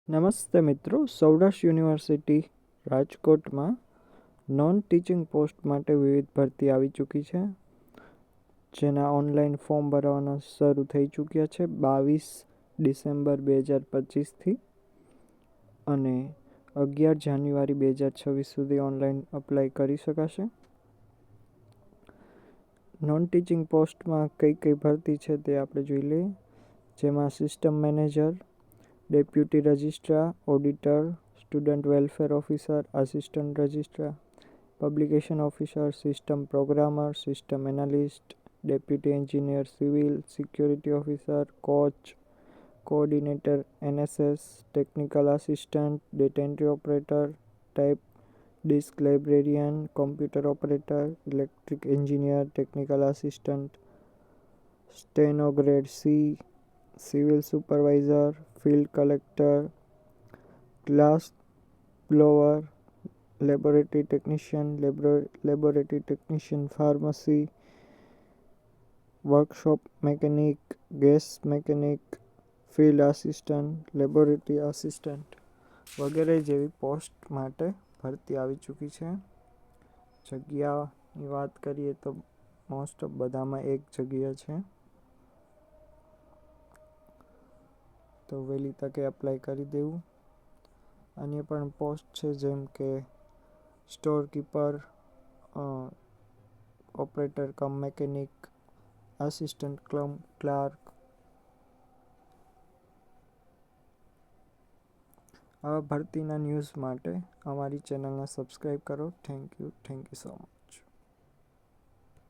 નમસ્તે મિત્રો, સૌરાષ્ટ્ર યુનિવર્સિટી રાજકોટમાં નોન ટીચિંગ પોસ્ટ માટે વિવિધ ભરતી આવી ચૂકી છે, જેના ઓનલાઈન ફોર્મ ભરવાના શરૂ થઈ ચૂક્યા છે 22 ડિસેમ્બર 2025થી અને 11 જાન્યુઆરી 2026 સુધી ઓનલાઈન અપ્લાય કરી શકાશે. નોન ટીચિંગ પોસ્ટમાં કઈ કઈ ભરતી છે તે આપણે જોઈ લઈએ, જેમાં system manager, deputy registrar, auditor, student welfare officer, assistant registrar, publication officer, system programmer, system analyst, deputy engineer civil, security officer, coach, coordinator NSS, technical assistant, data entry operator, type disk librarian, computer operator, electric engineer, technical assistant, steno grade C, civil supervisor, field collector, glass blower, laboratory technician, laboratory technician pharmacy, workshop mechanic, gas mechanic, field assistant, laboratory assistant વગેરે જેવી post માટે ભરતી આવી ચૂકી છે. જગ્યાની વાત કરીએ તો મોસ્ટ ઓફ બધામાં એક જગ્યા છે, તો વહેલી તકે એપ્લાય કરી દેવું. અન્ય પણ પોસ્ટ છે, જેમ કે સ્ટોર કીપર, ઓપરેટર કમ મેકેનિક, આસિસ્ટન્ટ ક્લાર્ક. આવા ભરતીના ન્યૂઝ માટે અમારી ચેનલને સબસ્ક્રાઈબ કરો. Thank you so much.